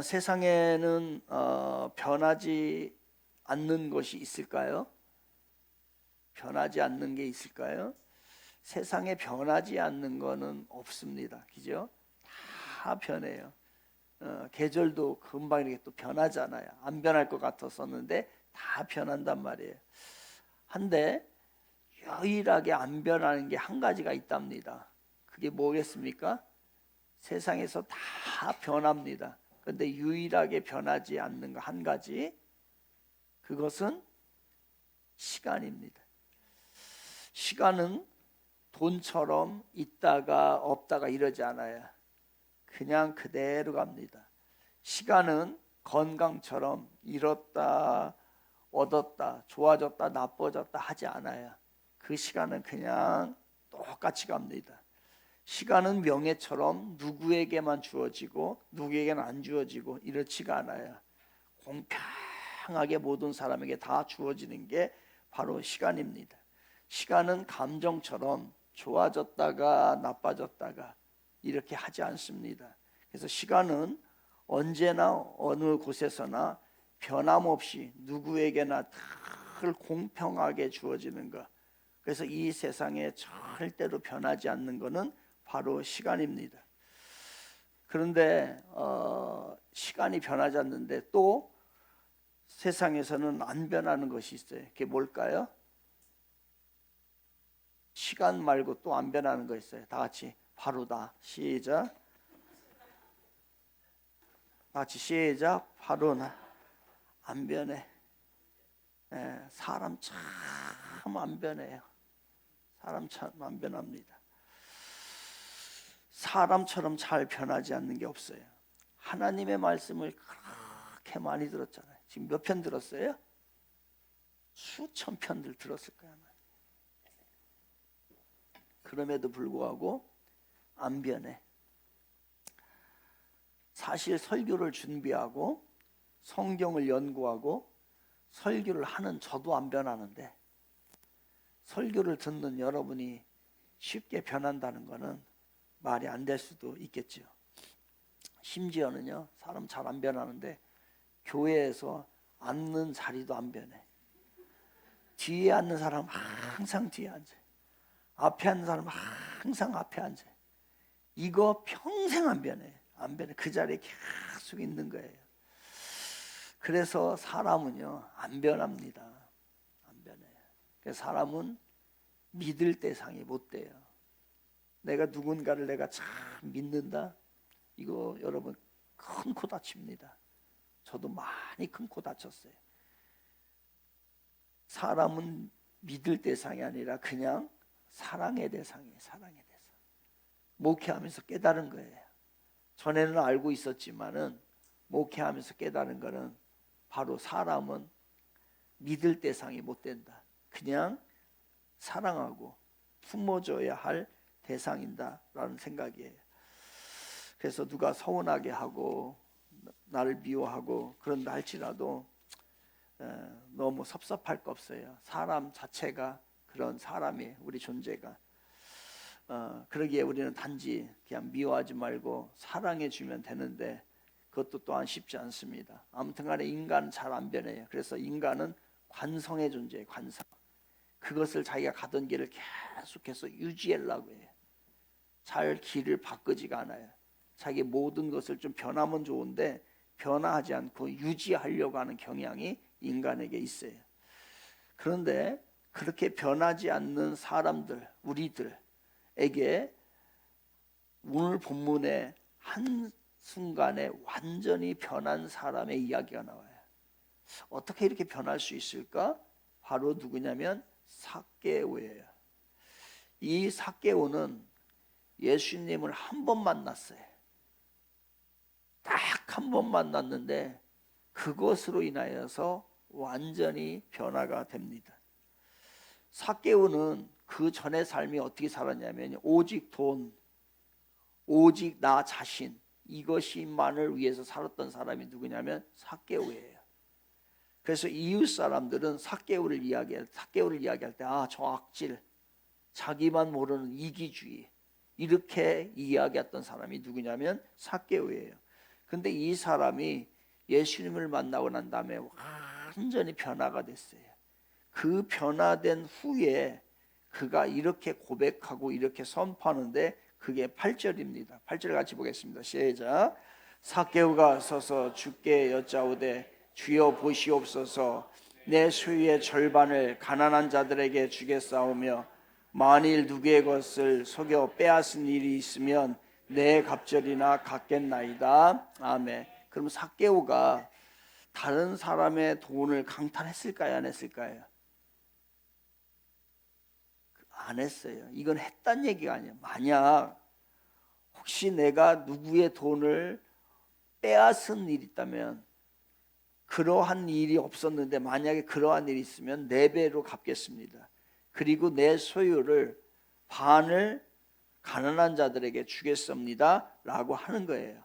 세상에는 변하지 않는 것이 있을까요? 변하지 않는 게 있을까요? 세상에 변하지 않는 거는 없습니다. 그죠? 다 변해요. 계절도 금방 이렇게 또 변하잖아요. 안 변할 것 같았었는데 다 변한단 말이에요. 한데 유일하게 안 변하는 게 한 가지가 있답니다. 그게 뭐겠습니까? 세상에서 다 변합니다. 그런데 유일하게 변하지 않는 거 한 가지, 그것은 시간입니다. 시간은 돈처럼 있다가 없다가 이러지 않아요. 그냥 그대로 갑니다. 시간은 건강처럼 잃었다, 얻었다, 좋아졌다, 나빠졌다 하지 않아요. 그 시간은 그냥 똑같이 갑니다. 시간은 명예처럼 누구에게만 주어지고 누구에게는 안 주어지고 이렇지가 않아요. 공평하게 모든 사람에게 다 주어지는 게 바로 시간입니다. 시간은 감정처럼 좋아졌다가 나빠졌다가 이렇게 하지 않습니다. 그래서 시간은 언제나 어느 곳에서나 변함없이 누구에게나 늘 공평하게 주어지는 것. 그래서 이 세상에 절대로 변하지 않는 것은 바로 시간입니다. 그런데 시간이 변하지 않는데 또 세상에서는 안 변하는 것이 있어요. 그게 뭘까요? 시간 말고 또 안 변하는 거 있어요. 다 같이 바로다. 시작. 다 같이 시작. 바로나. 안 변해. 사람 참 안 변해요. 사람 참 안 변합니다. 사람처럼 잘 변하지 않는 게 없어요. 하나님의 말씀을 그렇게 많이 들었잖아요. 지금 몇 편 들었어요? 수천 편들 들었을 거야. 그럼에도 불구하고 안 변해. 사실 설교를 준비하고 성경을 연구하고 설교를 하는 저도 안 변하는데 설교를 듣는 여러분이 쉽게 변한다는 것은 말이 안 될 수도 있겠죠. 심지어는요, 사람 잘 안 변하는데 교회에서 앉는 자리도 안 변해. 뒤에 앉는 사람 항상 뒤에 앉아. 앞에 앉는 사람 항상 앞에 앉아. 이거 평생 안 변해. 안 변해. 그 자리에 계속 있는 거예요. 그래서 사람은요, 안 변합니다. 안 변해요. 그래서 사람은 믿을 대상이 못 돼요. 내가 누군가를 내가 참 믿는다. 이거 여러분 큰 코 다칩니다. 저도 많이 큰 코 다쳤어요. 사람은 믿을 대상이 아니라 그냥 사랑의 대상이에요. 사랑의 대상. 목회하면서 깨달은 거예요. 전에는 알고 있었지만은 목회하면서 깨달은 거는 바로 사람은 믿을 대상이 못 된다. 그냥 사랑하고 품어줘야 할 대상인다라는 생각이에요. 그래서 누가 서운하게 하고 나를 미워하고 그런다 할지라도 너무 섭섭할 거 없어요. 사람 자체가 그런 사람이 우리 존재가 그러기에 우리는 단지 그냥 미워하지 말고 사랑해 주면 되는데 그것도 또한 쉽지 않습니다. 아무튼 간에 인간은 잘 안 변해요. 그래서 인간은 관성의 존재예요. 관성. 그것을 자기가 가던 길을 계속해서 유지하려고 해요. 잘 길을 바꾸지가 않아요. 자기 모든 것을 좀 변하면 좋은데 변화하지 않고 유지하려고 하는 경향이 인간에게 있어요. 그런데 그렇게 변하지 않는 사람들, 우리들에게 오늘 본문에 한순간에 완전히 변한 사람의 이야기가 나와요. 어떻게 이렇게 변할 수 있을까? 바로 누구냐면 삭개오예요. 이 삭개오는 예수님을 한 번 만났어요. 딱 한 번 만났는데 그것으로 인하여서 완전히 변화가 됩니다. 삭개오는 그 전의 삶이 어떻게 살았냐면 오직 돈, 오직 나 자신 이것만을 위해서 살았던 사람이 누구냐면 삭개오예요. 그래서 이웃 사람들은 삭개오를 이야기할 때 저 악질, 자기만 모르는 이기주의 이렇게 이야기했던 사람이 누구냐면 삭개오예요. 근데 이 사람이 예수님을 만나고 난 다음에 완전히 변화가 됐어요. 그 변화된 후에 그가 이렇게 고백하고 이렇게 선포하는데 그게 8절입니다. 8절 같이 보겠습니다. 시작. 삭개오가 서서 주께 여짜오되 주여 보시옵소서 내 소유의 절반을 가난한 자들에게 주겠사오며 만일 누구의 것을 속여 빼앗은 일이 있으면 내 갑절이나 갚겠나이다. 아멘. 그럼 삭개오가 다른 사람의 돈을 강탈했을까요? 안 했을까요? 안 했어요. 이건 했단 얘기가 아니에요. 만약 혹시 내가 누구의 돈을 빼앗은 일이 있다면, 그러한 일이 없었는데 만약에 그러한 일이 있으면 4배로 갚겠습니다. 그리고 내 소유를 반을 가난한 자들에게 주겠습니다 라고 하는 거예요.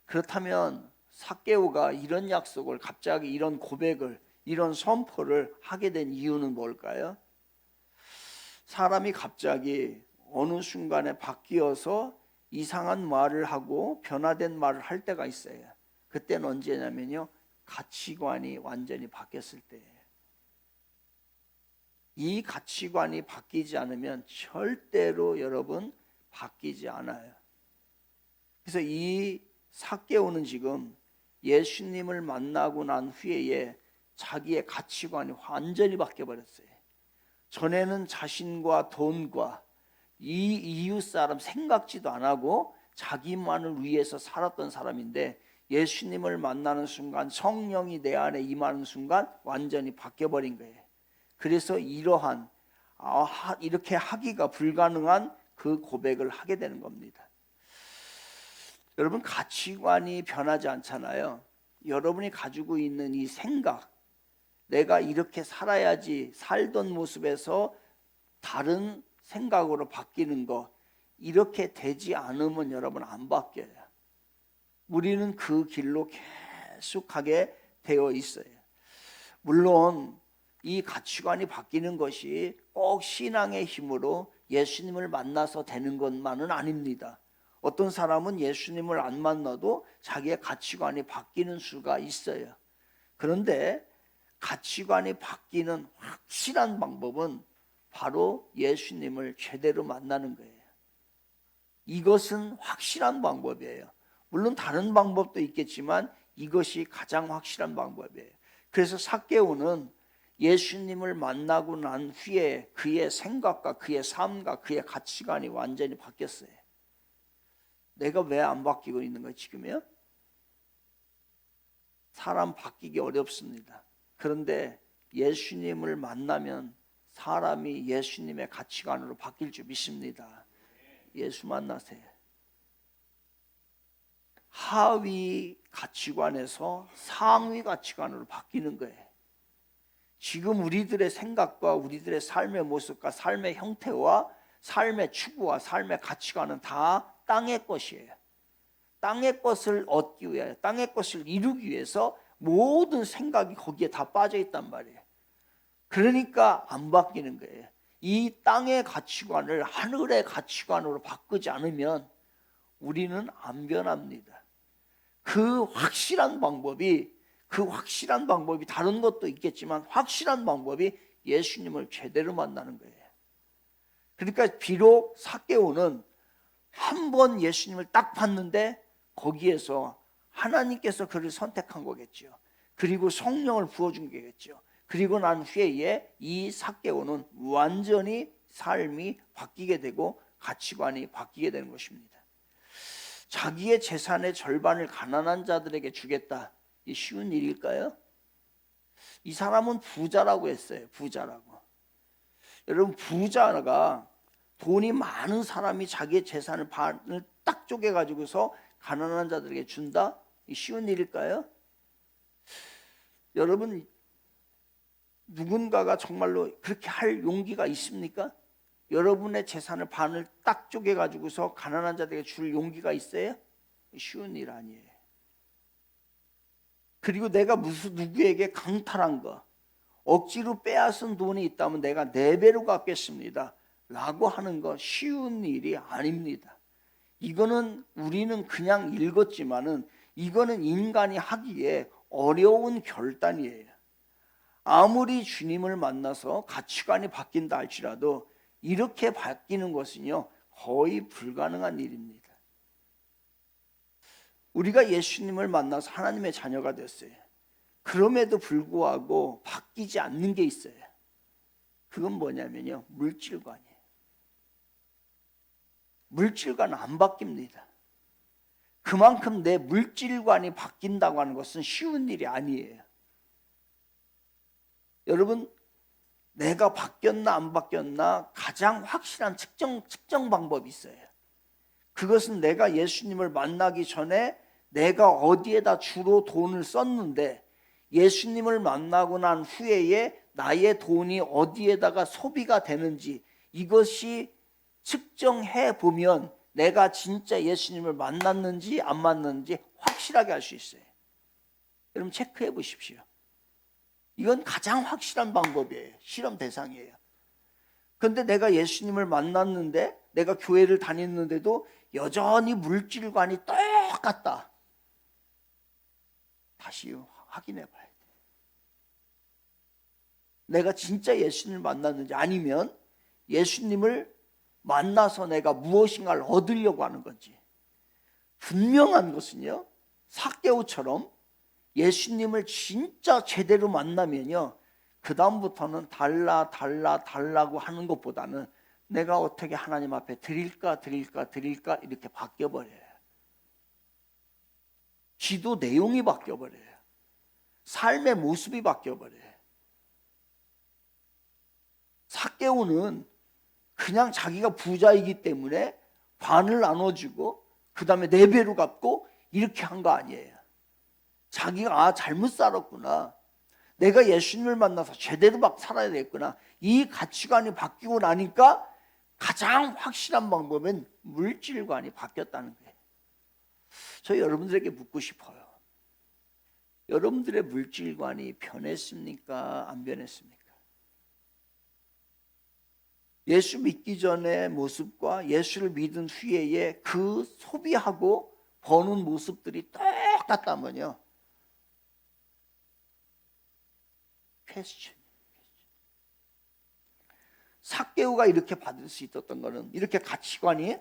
그렇다면 삭개오가 이런 약속을, 갑자기 이런 고백을, 이런 선포를 하게 된 이유는 뭘까요? 사람이 갑자기 어느 순간에 바뀌어서 이상한 말을 하고 변화된 말을 할 때가 있어요. 그때는 언제냐면요, 가치관이 완전히 바뀌었을 때예요. 이 가치관이 바뀌지 않으면 절대로 여러분 바뀌지 않아요. 그래서 이 삭개오는 지금 예수님을 만나고 난 후에 자기의 가치관이 완전히 바뀌어버렸어요. 전에는 자신과 돈과 이 이웃 사람 생각지도 안 하고 자기만을 위해서 살았던 사람인데, 예수님을 만나는 순간, 성령이 내 안에 임하는 순간 완전히 바뀌어버린 거예요. 그래서 이러한 이렇게 하기가 불가능한 그 고백을 하게 되는 겁니다. 여러분, 가치관이 변하지 않잖아요. 여러분이 가지고 있는 이 생각, 내가 이렇게 살아야지, 살던 모습에서 다른 생각으로 바뀌는 거, 이렇게 되지 않으면 여러분 안 바뀌어요. 우리는 그 길로 계속 가게 되어 있어요. 물론 이 가치관이 바뀌는 것이 꼭 신앙의 힘으로 예수님을 만나서 되는 것만은 아닙니다. 어떤 사람은 예수님을 안 만나도 자기의 가치관이 바뀌는 수가 있어요. 그런데 가치관이 바뀌는 확실한 방법은 바로 예수님을 제대로 만나는 거예요. 이것은 확실한 방법이에요. 물론 다른 방법도 있겠지만 이것이 가장 확실한 방법이에요. 그래서 삭개오는 예수님을 만나고 난 후에 그의 생각과 그의 삶과 그의 가치관이 완전히 바뀌었어요. 내가 왜 안 바뀌고 있는 거예요 지금요? 사람 바뀌기 어렵습니다. 그런데 예수님을 만나면 사람이 예수님의 가치관으로 바뀔 줄 믿습니다. 예수 만나세요. 하위 가치관에서 상위 가치관으로 바뀌는 거예요. 지금 우리들의 생각과 우리들의 삶의 모습과 삶의 형태와 삶의 추구와 삶의 가치관은 다 땅의 것이에요. 땅의 것을 얻기 위해, 땅의 것을 이루기 위해서 모든 생각이 거기에 다 빠져 있단 말이에요. 그러니까 안 바뀌는 거예요. 이 땅의 가치관을 하늘의 가치관으로 바꾸지 않으면 우리는 안 변합니다. 그 확실한 방법이 다른 것도 있겠지만 확실한 방법이 예수님을 제대로 만나는 거예요. 그러니까 비록 삭개오는 한 번 예수님을 딱 봤는데 거기에서 하나님께서 그를 선택한 거겠죠. 그리고 성령을 부어준 거겠죠. 그리고 난 후에 이 삭개오는 완전히 삶이 바뀌게 되고 가치관이 바뀌게 되는 것입니다. 자기의 재산의 절반을 가난한 자들에게 주겠다. 이 쉬운 일일까요? 이 사람은 부자라고 했어요. 부자라고. 여러분, 부자가, 돈이 많은 사람이 자기의 재산을 반을 딱 쪼개가지고서 가난한 자들에게 준다? 이 쉬운 일일까요? 여러분, 누군가가 정말로 그렇게 할 용기가 있습니까? 여러분의 재산을 반을 딱 쪼개가지고서 가난한 자들에게 줄 용기가 있어요? 쉬운 일 아니에요. 그리고 내가 무슨 누구에게 강탈한 거, 억지로 빼앗은 돈이 있다면 내가 4배로 갚겠습니다 라고 하는 거 쉬운 일이 아닙니다. 이거는 우리는 그냥 읽었지만은 이거는 인간이 하기에 어려운 결단이에요. 아무리 주님을 만나서 가치관이 바뀐다 할지라도 이렇게 바뀌는 것은요, 거의 불가능한 일입니다. 우리가 예수님을 만나서 하나님의 자녀가 됐어요. 그럼에도 불구하고 바뀌지 않는 게 있어요. 그건 뭐냐면요, 물질관이에요. 물질관은 안 바뀝니다. 그만큼 내 물질관이 바뀐다고 하는 것은 쉬운 일이 아니에요. 여러분, 내가 바뀌었나 안 바뀌었나 가장 확실한 측정 방법이 있어요. 그것은 내가 예수님을 만나기 전에 내가 어디에다 주로 돈을 썼는데 예수님을 만나고 난 후에 나의 돈이 어디에다가 소비가 되는지 이것이 측정해 보면 내가 진짜 예수님을 만났는지 안 만났는지 확실하게 알 수 있어요. 여러분 체크해 보십시오. 이건 가장 확실한 방법이에요. 실험 대상이에요. 그런데 내가 예수님을 만났는데 내가 교회를 다녔는데도 여전히 물질관이 똑같다. 다시 확인해 봐야 돼. 내가 진짜 예수님을 만났는지 아니면 예수님을 만나서 내가 무엇인가를 얻으려고 하는 건지. 분명한 것은요, 삭개오처럼 예수님을 진짜 제대로 만나면요, 그 다음부터는 달라고 하는 것보다는 내가 어떻게 하나님 앞에 드릴까 이렇게 바뀌어버려요. 기도 내용이 바뀌어버려요. 삶의 모습이 바뀌어버려요. 삭개오는 그냥 자기가 부자이기 때문에 반을 나눠주고 그 다음에 4배로 갚고 이렇게 한 거 아니에요. 자기가 잘못 살았구나, 내가 예수님을 만나서 제대로 막 살아야 되겠구나, 이 가치관이 바뀌고 나니까 가장 확실한 방법은 물질관이 바뀌었다는 거예요. 저 여러분들에게 묻고 싶어요. 여러분들의 물질관이 변했습니까? 안 변했습니까? 예수 믿기 전의 모습과 예수를 믿은 후에 그 소비하고 버는 모습들이 똑같다면요, 퀘스천. 삭개오가 이렇게 받을 수 있었던 것은, 이렇게 가치관이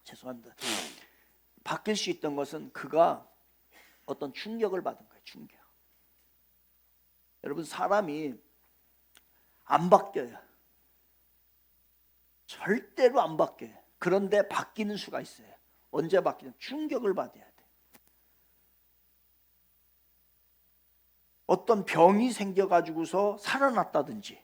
죄송합니다, 바뀔 수 있던 것은 그가 어떤 충격을 받은 거예요. 충격. 여러분, 사람이 안 바뀌어요. 절대로 안 바뀌어요. 그런데 바뀌는 수가 있어요. 언제 바뀌냐? 충격을 받아야 돼. 어떤 병이 생겨가지고서 살아났다든지,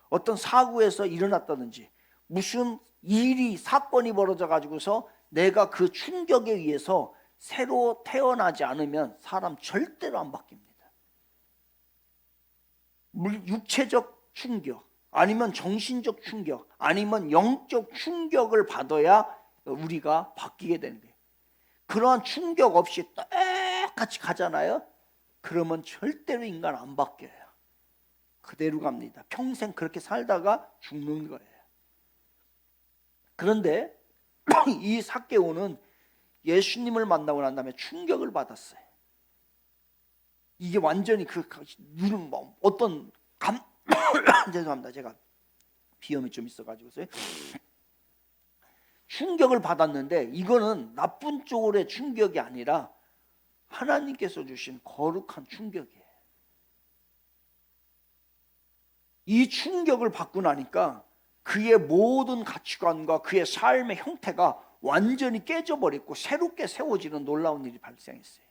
어떤 사고에서 일어났다든지, 무슨 일이 사건이 벌어져가지고서 내가 그 충격에 의해서 새로 태어나지 않으면 사람 절대로 안 바뀝니다. 육체적 충격, 아니면 정신적 충격, 아니면 영적 충격을 받아야 우리가 바뀌게 되는 거예요. 그러한 충격 없이 똑같이 가잖아요. 그러면 절대로 인간 안 바뀌어요. 그대로 갑니다. 평생 그렇게 살다가 죽는 거예요. 그런데 이 삭개오는 예수님을 만나고 난 다음에 충격을 받았어요. 이게 완전히 누른 어떤 죄송합니다. 제가 비염이 좀 있어가지고서요. 충격을 받았는데 이거는 나쁜 쪽으로의 충격이 아니라 하나님께서 주신 거룩한 충격이에요. 이 충격을 받고 나니까 그의 모든 가치관과 그의 삶의 형태가 완전히 깨져버렸고 새롭게 세워지는 놀라운 일이 발생했어요.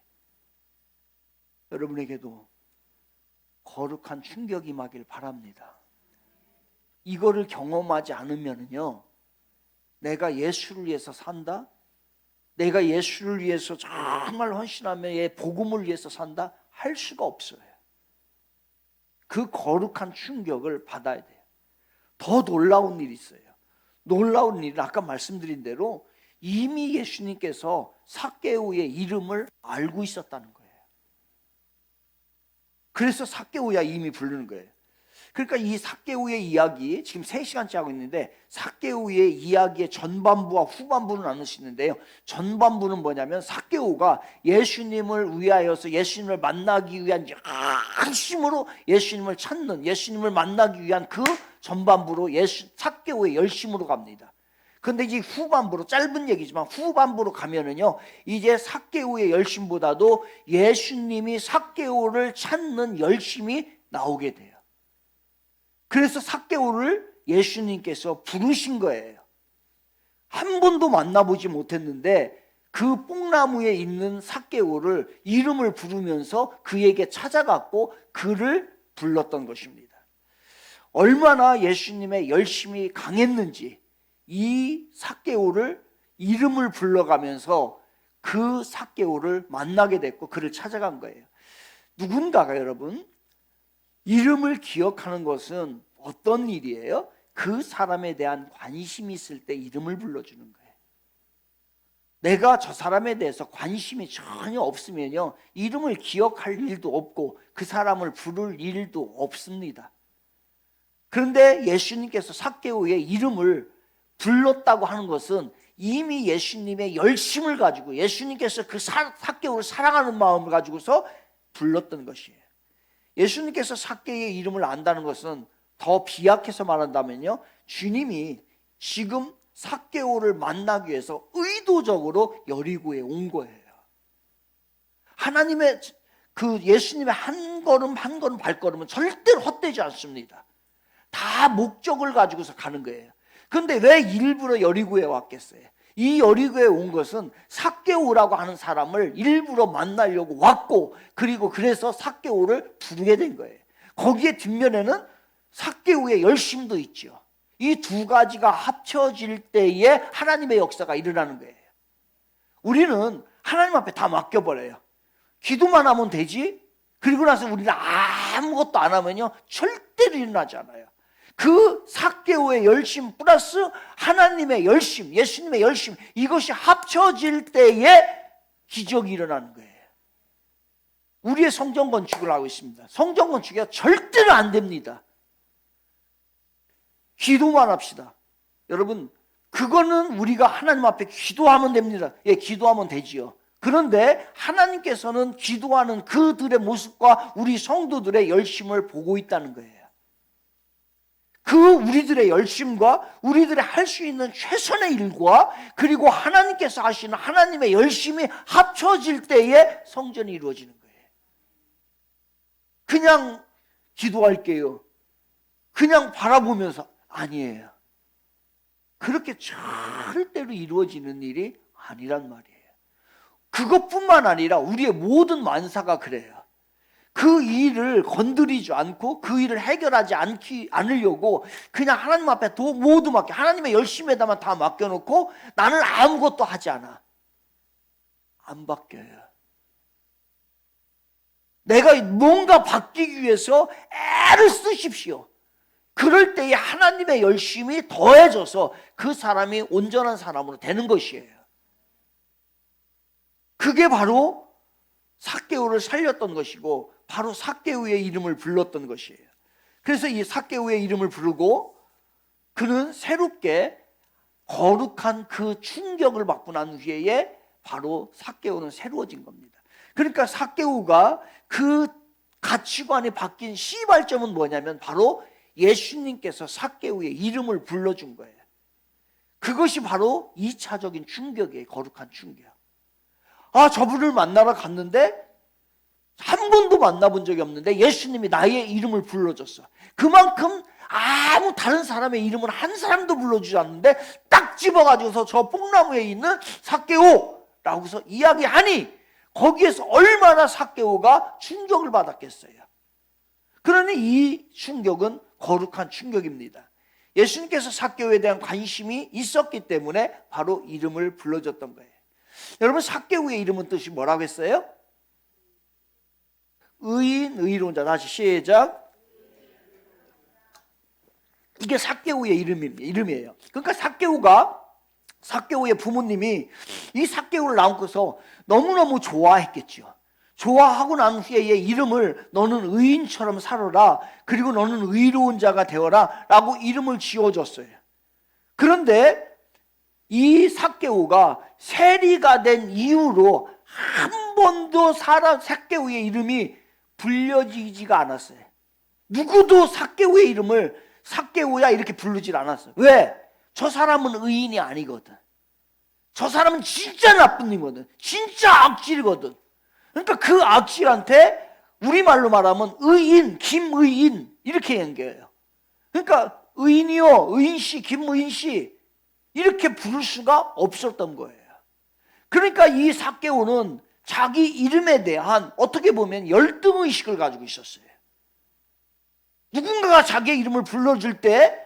여러분에게도 거룩한 충격이 임하길 바랍니다. 이거를 경험하지 않으면요, 내가 예수를 위해서 산다, 내가 예수를 위해서 정말 헌신하며 복음을 위해서 산다 할 수가 없어요. 그 거룩한 충격을 받아야 돼요. 더 놀라운 일이 있어요. 놀라운 일은 아까 말씀드린 대로 이미 예수님께서 삭개오의 이름을 알고 있었다는 거예요. 그래서 삭개오야 이미 부르는 거예요. 그러니까 이 삭개오의 이야기 지금 3시간째 하고 있는데 삭개오의 이야기의 전반부와 후반부를 나눌 수 있는데요. 전반부는 뭐냐면 삭개오가 예수님을 위하여서 예수님을 만나기 위한 열심으로 예수님을 찾는, 예수님을 만나기 위한 그 전반부로 삭개오의 열심으로 갑니다. 근데 이제 후반부로, 짧은 얘기지만 후반부로 가면은요, 이제 삭개오의 열심보다도 예수님이 삭개오를 찾는 열심이 나오게 돼요. 그래서 삭개오를 예수님께서 부르신 거예요. 한 번도 만나보지 못했는데 그 뽕나무에 있는 삭개오를 이름을 부르면서 그에게 찾아갔고 그를 불렀던 것입니다. 얼마나 예수님의 열심이 강했는지 이 삭개오를 이름을 불러가면서 그 삭개오를 만나게 됐고 그를 찾아간 거예요. 누군가가 여러분 이름을 기억하는 것은 어떤 일이에요? 그 사람에 대한 관심이 있을 때 이름을 불러주는 거예요. 내가 저 사람에 대해서 관심이 전혀 없으면요, 이름을 기억할 일도 없고 그 사람을 부를 일도 없습니다. 그런데 예수님께서 삭개오의 이름을 불렀다고 하는 것은 이미 예수님의 열심을 가지고 예수님께서 그 삭개오를 사랑하는 마음을 가지고서 불렀던 것이에요. 예수님께서 삭개오의 이름을 안다는 것은 더 비약해서 말한다면요, 주님이 지금 삭개오를 만나기 위해서 의도적으로 여리고에 온 거예요. 하나님의 그 예수님의 한 걸음 한 걸음 발걸음은 절대로 헛되지 않습니다. 다 목적을 가지고서 가는 거예요. 그런데 왜 일부러 여리고에 왔겠어요? 이 여리고에 온 것은 삭개오라고 하는 사람을 일부러 만나려고 왔고, 그리고 그래서 삭개오를 부르게 된 거예요. 거기에 뒷면에는 삭개오의 열심도 있죠. 이 두 가지가 합쳐질 때에 하나님의 역사가 일어나는 거예요. 우리는 하나님 앞에 다 맡겨버려요. 기도만 하면 되지, 그리고 나서 우리는 아무것도 안 하면요 절대로 일어나지 않아요. 그 삭개오의 열심 플러스 하나님의 열심, 예수님의 열심, 이것이 합쳐질 때에 기적이 일어나는 거예요. 우리의 성전 건축을 하고 있습니다. 성전 건축이 절대로 안 됩니다. 기도만 합시다. 여러분, 그거는 우리가 하나님 앞에 기도하면 됩니다. 예, 기도하면 되지요. 그런데 하나님께서는 기도하는 그들의 모습과 우리 성도들의 열심을 보고 있다는 거예요. 그 우리들의 열심과 우리들의 할 수 있는 최선의 일과 그리고 하나님께서 하시는 하나님의 열심이 합쳐질 때에 성전이 이루어지는 거예요. 그냥 기도할게요, 그냥 바라보면서, 아니에요. 그렇게 절대로 이루어지는 일이 아니란 말이에요. 그것뿐만 아니라 우리의 모든 만사가 그래요. 그 일을 건드리지 않고 그 일을 해결하지 않으려고 그냥 하나님 앞에 모두 맡겨, 하나님의 열심에다만 다 맡겨놓고 나는 아무것도 하지 않아. 안 바뀌어요. 내가 뭔가 바뀌기 위해서 애를 쓰십시오. 그럴 때에 하나님의 열심이 더해져서 그 사람이 온전한 사람으로 되는 것이에요. 그게 바로 삭개오를 살렸던 것이고 바로 삭개오의 이름을 불렀던 것이에요. 그래서 이 삭개오의 이름을 부르고 그는 새롭게 거룩한 그 충격을 받고 난 후에 바로 삭개오는 새로워진 겁니다. 그러니까 삭개오가 그 가치관이 바뀐 시발점은 뭐냐면 바로 예수님께서 삭개오의 이름을 불러준 거예요. 그것이 바로 2차적인 충격이에요. 거룩한 충격. 아, 저분을 만나러 갔는데 한 번도 만나본 적이 없는데 예수님이 나의 이름을 불러줬어. 그만큼 아무 다른 사람의 이름을 한 사람도 불러주지 않는데 딱 집어가지고서 저 뽕나무에 있는 삭개오라고서 이야기하니 거기에서 얼마나 삭개오가 충격을 받았겠어요. 그러니 이 충격은 거룩한 충격입니다. 예수님께서 삭개오에 대한 관심이 있었기 때문에 바로 이름을 불러줬던 거예요. 여러분, 삭개오의 이름은 뜻이 뭐라고 했어요? 의인, 의로운 자. 다시 시작. 이게 삭개오의 이름이에요. 그러니까 삭개오의 부모님이 이 삭개오를 낳고서 너무너무 좋아했겠죠. 좋아하고 난 후에 얘 이름을 너는 의인처럼 살아라. 그리고 너는 의로운 자가 되어라. 라고 이름을 지어줬어요. 그런데 이 삭개오가 세리가 된 이후로 한 번도 삭개오의 이름이 불려지지가 않았어요. 누구도 삭개오의 이름을 삭개오야 이렇게 부르질 않았어요. 왜? 저 사람은 의인이 아니거든. 저 사람은 진짜 나쁜 놈이거든. 진짜 악질이거든. 그러니까 그 악질한테 우리말로 말하면 의인, 김의인 이렇게 연결해요. 그러니까 의인이요, 의인씨, 김의인씨 이렇게 부를 수가 없었던 거예요. 그러니까 이 삭개오는 자기 이름에 대한 어떻게 보면 열등의식을 가지고 있었어요. 누군가가 자기의 이름을 불러줄 때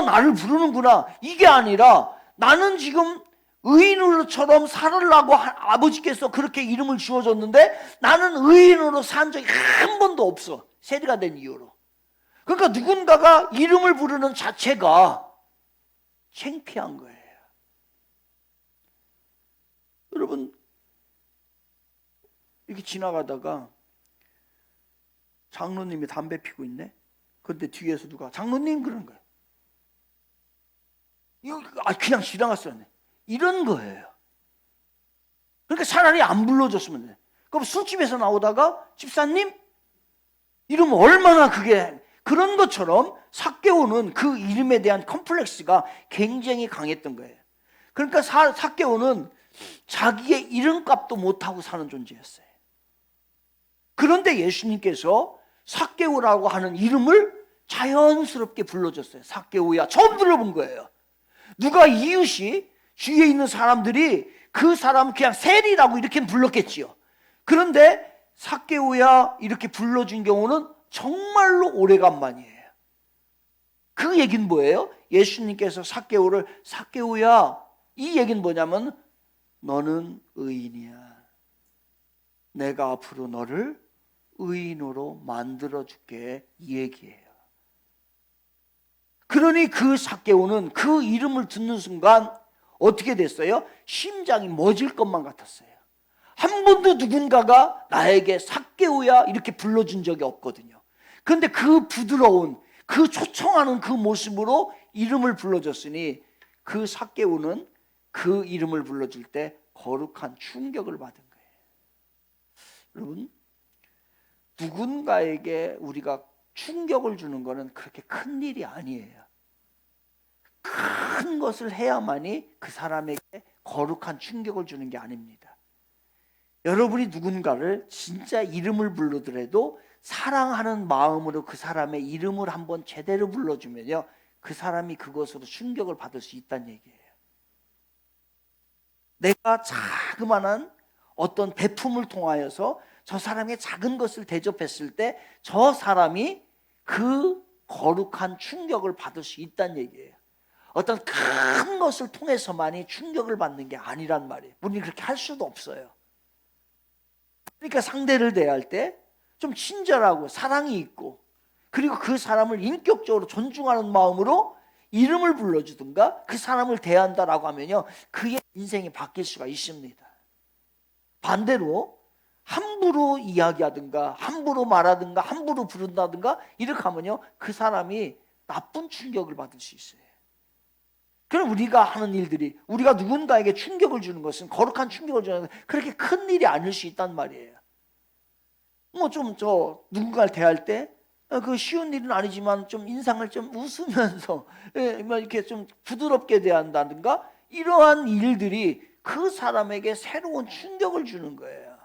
나를 부르는구나 이게 아니라 나는 지금 의인으로처럼 살으려고 아버지께서 그렇게 이름을 지어줬는데 나는 의인으로 산 적이 한 번도 없어. 세리가 된 이후로. 그러니까 누군가가 이름을 부르는 자체가 창피한 거예요. 여러분 이렇게 지나가다가 장로님이 담배 피고 있네. 근데 뒤에서 누가 장로님 그러는 거예요. 이거 그냥 지나갔어요. 이런 거예요. 그러니까 차라리 안 불러줬으면 돼. 그럼 술집에서 나오다가 집사님 이러면 얼마나 그게 그런 것처럼 삭개오는 그 이름에 대한 컴플렉스가 굉장히 강했던 거예요. 그러니까 삭개오는 자기의 이름값도 못하고 사는 존재였어요. 그런데 예수님께서 삭개오라고 하는 이름을 자연스럽게 불러줬어요. 삭개오야. 처음 들어본 거예요. 누가 이웃이 주위에 있는 사람들이 그 사람 그냥 세리라고 이렇게 불렀겠지요. 그런데 삭개오야 이렇게 불러준 경우는 정말로 오래간만이에요. 그 얘기는 뭐예요? 예수님께서 삭개오를 삭개오야 이 얘기는 뭐냐면 너는 의인이야. 내가 앞으로 너를 의인으로 만들어줄게 이 얘기예요. 그러니 그 삭개오는 그 이름을 듣는 순간 어떻게 됐어요? 심장이 멎을 것만 같았어요. 한 번도 누군가가 나에게 삭개오야 이렇게 불러준 적이 없거든요. 그런데 그 부드러운 그 초청하는 그 모습으로 이름을 불러줬으니 그 삭개오는 그 이름을 불러줄 때 거룩한 충격을 받은 거예요. 여러분 누군가에게 우리가 충격을 주는 것은 그렇게 큰 일이 아니에요. 큰 것을 해야만이 그 사람에게 거룩한 충격을 주는 게 아닙니다. 여러분이 누군가를 진짜 이름을 부르더라도 사랑하는 마음으로 그 사람의 이름을 한번 제대로 불러주면요 그 사람이 그것으로 충격을 받을 수 있다는 얘기예요. 내가 자그마한 어떤 베품을 통하여서 저 사람의 작은 것을 대접했을 때 저 사람이 그 거룩한 충격을 받을 수 있다는 얘기예요. 어떤 큰 것을 통해서만이 충격을 받는 게 아니란 말이에요. 우리는 그렇게 할 수도 없어요. 그러니까 상대를 대할 때 좀 친절하고 사랑이 있고 그리고 그 사람을 인격적으로 존중하는 마음으로 이름을 불러주든가 그 사람을 대한다라고 하면요 그의 인생이 바뀔 수가 있습니다. 반대로 함부로 이야기하든가 함부로 말하든가 함부로 부른다든가 이렇게 하면요 그 사람이 나쁜 충격을 받을 수 있어요. 그럼 우리가 하는 일들이 우리가 누군가에게 충격을 주는 것은 거룩한 충격을 주는 것은 그렇게 큰 일이 아닐 수 있단 말이에요. 뭐 좀 누군가를 대할 때 그 쉬운 일은 아니지만 좀 인상을 좀 웃으면서 이렇게 좀 부드럽게 대한다든가 이러한 일들이 그 사람에게 새로운 충격을 주는 거예요.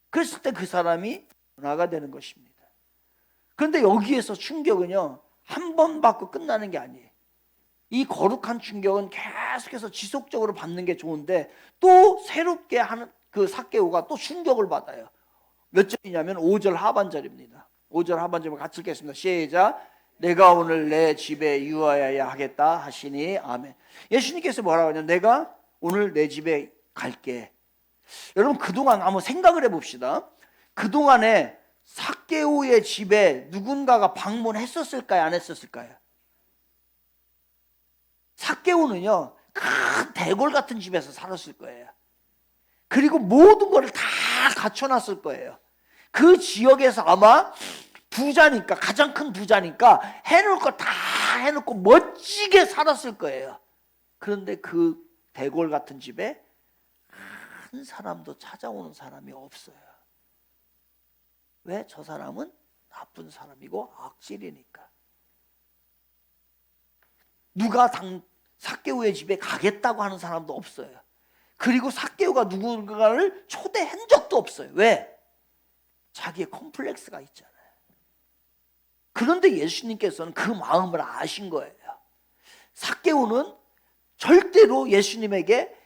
그랬을 때 그 사람이 변화가 되는 것입니다. 그런데 여기에서 충격은요 한 번 받고 끝나는 게 아니에요. 이 거룩한 충격은 계속해서 지속적으로 받는 게 좋은데 또 새롭게 하는 그 삭개오가 또 충격을 받아요. 몇 절이냐면 5절 하반절입니다. 5절 하반절을 같이 읽겠습니다. 시작. 내가 오늘 내 집에 유하여야 하겠다 하시니 아멘. 예수님께서 뭐라고 하냐면 내가 오늘 내 집에 갈게. 여러분 그동안 한번 생각을 해봅시다. 그동안에 삭개오의 집에 누군가가 방문했었을까요? 안 했었을까요? 삭개오는요 큰 대궐 같은 집에서 살았을 거예요. 그리고 모든 것을 다 갖춰놨을 거예요. 그 지역에서 아마 부자니까, 가장 큰 부자니까 해놓을 거 다 해놓고 멋지게 살았을 거예요. 그런데 그 대궐 같은 집에 한 사람도 찾아오는 사람이 없어요. 왜? 저 사람은 나쁜 사람이고 악질이니까. 누가 삭개오의 집에 가겠다고 하는 사람도 없어요. 그리고 삭개오가 누군가를 초대한 적도 없어요. 왜? 자기의 컴플렉스가 있잖아요. 그런데 예수님께서는 그 마음을 아신 거예요. 삭개오는 절대로 예수님에게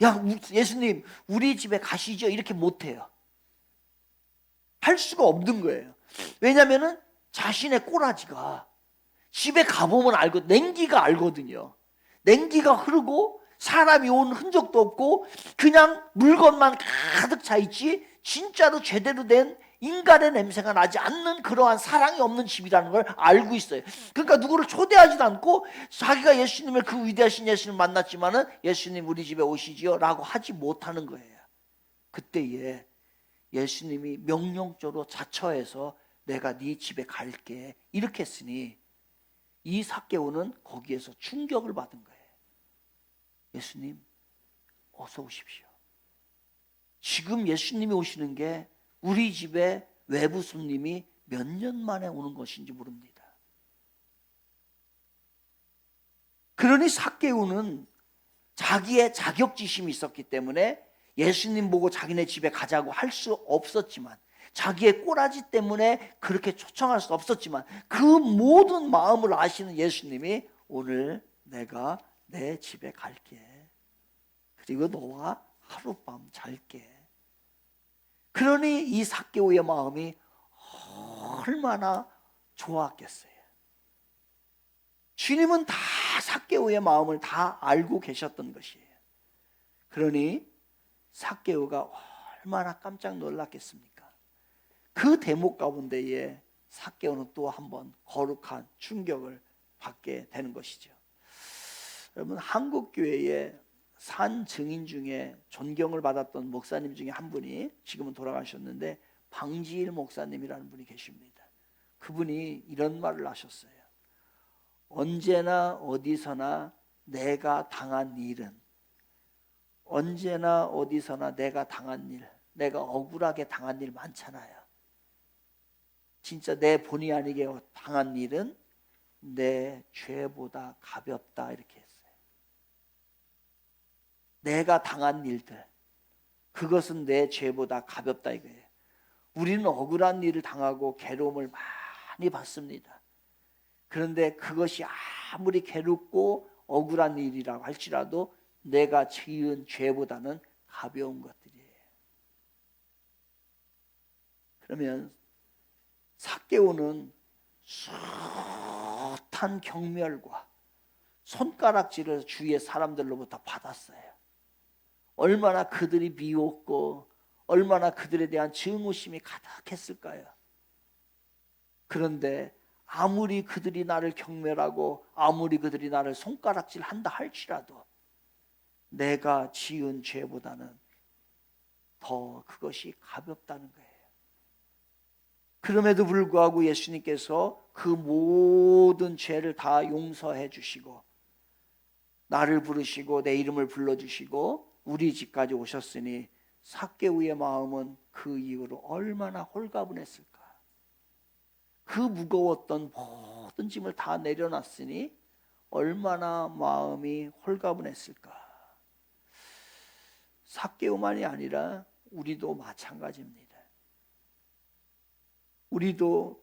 야, 예수님 우리 집에 가시죠 이렇게 못해요. 할 수가 없는 거예요. 왜냐하면 자신의 꼬라지가 집에 가보면 알고 냉기가 알거든요. 냉기가 흐르고 사람이 온 흔적도 없고 그냥 물건만 가득 차 있지 진짜로 제대로 된 인간의 냄새가 나지 않는 그러한 사랑이 없는 집이라는 걸 알고 있어요. 그러니까 누구를 초대하지도 않고 자기가 예수님을 그 위대하신 예수님을 만났지만은 예수님 우리 집에 오시지요 라고 하지 못하는 거예요. 그때에 예수님이 명령적으로 자처해서 내가 네 집에 갈게 이렇게 했으니 이 삭개오는 거기에서 충격을 받은 거예요. 예수님 어서 오십시오. 지금 예수님이 오시는 게 우리 집에 외부 손님이 몇 년 만에 오는 것인지 모릅니다. 그러니 삭개오는 자기의 자격지심이 있었기 때문에 예수님 보고 자기네 집에 가자고 할 수 없었지만 자기의 꼬라지 때문에 그렇게 초청할 수 없었지만 그 모든 마음을 아시는 예수님이 오늘 내가 내 집에 갈게. 그리고 너와 하룻밤 잘게. 그러니 이 삭개오의 마음이 얼마나 좋았겠어요. 주님은 다 삭개오의 마음을 다 알고 계셨던 것이에요. 그러니 삭개오가 얼마나 깜짝 놀랐겠습니까? 그 대목 가운데에 삭개오는 또 한 번 거룩한 충격을 받게 되는 것이죠. 여러분 한국교회에 산 증인 중에 존경을 받았던 목사님 중에 한 분이 지금은 돌아가셨는데 방지일 목사님이라는 분이 계십니다. 그분이 이런 말을 하셨어요. 언제나 어디서나 내가 당한 일은 언제나 어디서나 내가 당한 일, 내가 억울하게 당한 일 많잖아요. 진짜 내 본의 아니게 당한 일은 내 죄보다 가볍다 이렇게 했어요. 내가 당한 일들 그것은 내 죄보다 가볍다 이거예요. 우리는 억울한 일을 당하고 괴로움을 많이 받습니다. 그런데 그것이 아무리 괴롭고 억울한 일이라고 할지라도 내가 지은 죄보다는 가벼운 것들이에요. 그러면 삭개오는 숱한 경멸과 손가락질을 주위의 사람들로부터 받았어요. 얼마나 그들이 미웠고 얼마나 그들에 대한 증오심이 가득했을까요? 그런데 아무리 그들이 나를 경멸하고 아무리 그들이 나를 손가락질한다 할지라도 내가 지은 죄보다는 더 그것이 가볍다는 거예요. 그럼에도 불구하고 예수님께서 그 모든 죄를 다 용서해 주시고 나를 부르시고 내 이름을 불러주시고 우리 집까지 오셨으니 삭개오의 마음은 그 이후로 얼마나 홀가분했을까. 그 무거웠던 모든 짐을 다 내려놨으니 얼마나 마음이 홀가분했을까. 삭개오만이 아니라 우리도 마찬가지입니다. 우리도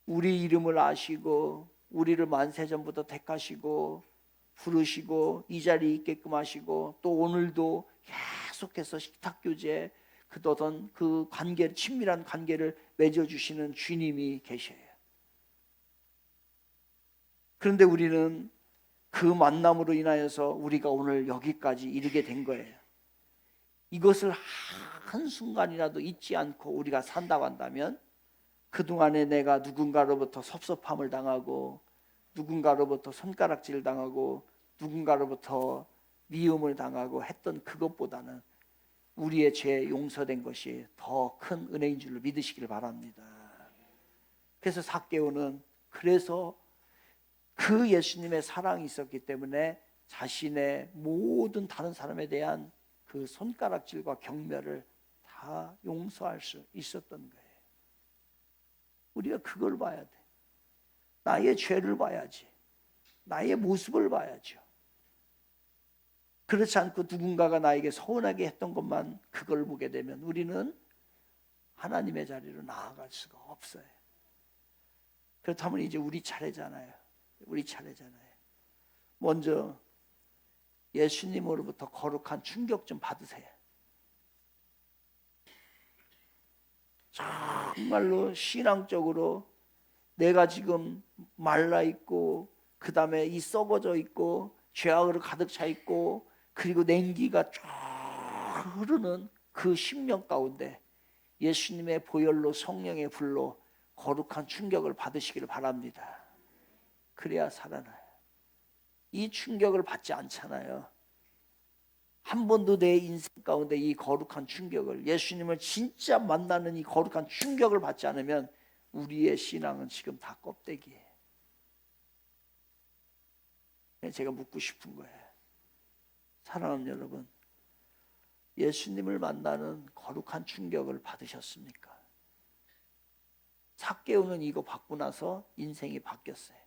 우리 이름을 아시고 우리를 만세전부터 택하시고 부르시고 이 자리에 있게끔 하시고 또 오늘도 계속해서 식탁교제 그도던 그 관계, 친밀한 관계를 맺어주시는 주님이 계셔요. 그런데 우리는 그 만남으로 인하여서 우리가 오늘 여기까지 이르게 된 거예요. 이것을 한순간이라도 잊지 않고 우리가 산다고 한다면 그동안에 내가 누군가로부터 섭섭함을 당하고 누군가로부터 손가락질을 당하고 누군가로부터 미움을 당하고 했던 그것보다는 우리의 죄 용서된 것이 더 큰 은혜인 줄로 믿으시기를 바랍니다. 그래서 삭개오는 그래서 그 예수님의 사랑이 있었기 때문에 자신의 모든 다른 사람에 대한 그 손가락질과 경멸을 다 용서할 수 있었던 거예요. 우리가 그걸 봐야 돼. 나의 죄를 봐야지. 나의 모습을 봐야죠. 그렇지 않고 누군가가 나에게 서운하게 했던 것만 그걸 보게 되면 우리는 하나님의 자리로 나아갈 수가 없어요. 그렇다면 이제 우리 차례잖아요. 우리 차례잖아요. 먼저 예수님으로부터 거룩한 충격 좀 받으세요. 정말로 신앙적으로 내가 지금 말라 있고 그 다음에 이 썩어져 있고 죄악으로 가득 차 있고 그리고 냉기가 쭉 흐르는 그 심령 가운데 예수님의 보혈로 성령의 불로 거룩한 충격을 받으시기를 바랍니다. 그래야 살아나요. 이 충격을 받지 않잖아요. 한 번도 내 인생 가운데 이 거룩한 충격을, 예수님을 진짜 만나는 이 거룩한 충격을 받지 않으면 우리의 신앙은 지금 다 껍데기예요. 제가 묻고 싶은 거예요. 사랑하는 여러분, 예수님을 만나는 거룩한 충격을 받으셨습니까? 삭개오는 이거 받고 나서 인생이 바뀌었어요.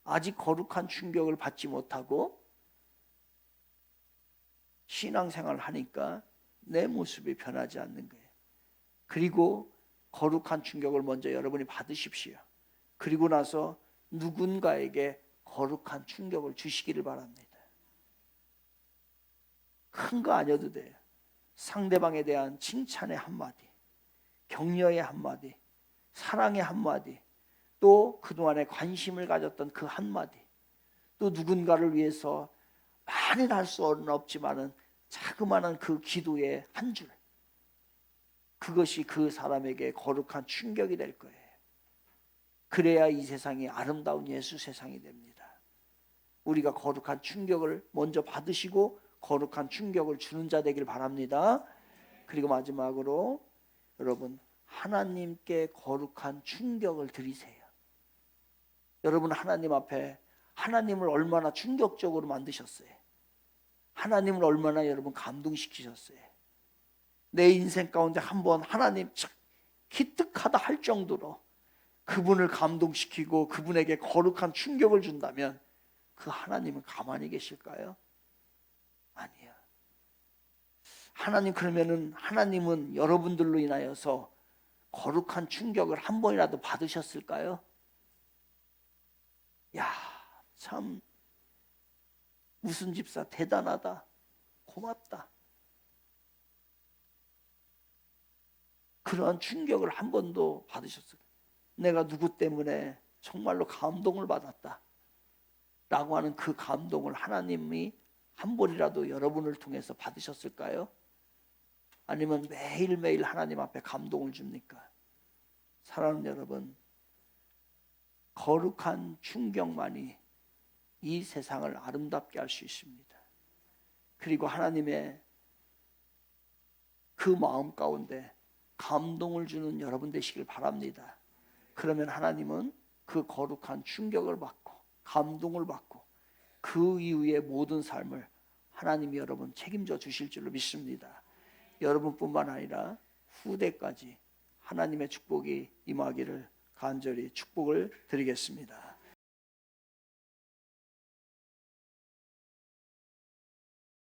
아직 거룩한 충격을 받지 못하고 신앙생활을 하니까 내 모습이 변하지 않는 거예요. 그리고 거룩한 충격을 먼저 여러분이 받으십시오. 그리고 나서 누군가에게 거룩한 충격을 주시기를 바랍니다. 큰 거 아니어도 돼요. 상대방에 대한 칭찬의 한마디, 격려의 한마디, 사랑의 한마디, 또 그동안에 관심을 가졌던 그 한마디, 또 누군가를 위해서 많이 할 수는 없지만은 자그마한 그 기도의 한 줄, 그것이 그 사람에게 거룩한 충격이 될 거예요. 그래야 이 세상이 아름다운 예수 세상이 됩니다. 우리가 거룩한 충격을 먼저 받으시고 거룩한 충격을 주는 자 되길 바랍니다. 그리고 마지막으로 여러분, 하나님께 거룩한 충격을 드리세요. 여러분, 하나님 앞에 하나님을 얼마나 충격적으로 만드셨어요? 하나님을 얼마나 여러분 감동시키셨어요? 내 인생 가운데 한번 하나님 기특하다 할 정도로 그분을 감동시키고 그분에게 거룩한 충격을 준다면 그 하나님은 가만히 계실까요? 아니야. 하나님, 그러면은 하나님은 여러분들로 인하여서 거룩한 충격을 한 번이라도 받으셨을까요? 야, 참 무슨 집사 대단하다, 고맙다. 그러한 충격을 한 번도 받으셨을까요? 내가 누구 때문에 정말로 감동을 받았다 라고 하는 그 감동을 하나님이 한 번이라도 여러분을 통해서 받으셨을까요? 아니면 매일매일 하나님 앞에 감동을 줍니까? 사랑하는 여러분, 거룩한 충격만이 이 세상을 아름답게 할 수 있습니다. 그리고 하나님의 그 마음 가운데 감동을 주는 여러분 되시길 바랍니다. 그러면 하나님은 그 거룩한 충격을 받고 감동을 받고 그 이후의 모든 삶을 하나님이 여러분 책임져 주실 줄로 믿습니다. 여러분뿐만 아니라 후대까지 하나님의 축복이 임하기를 간절히 축복을 드리겠습니다.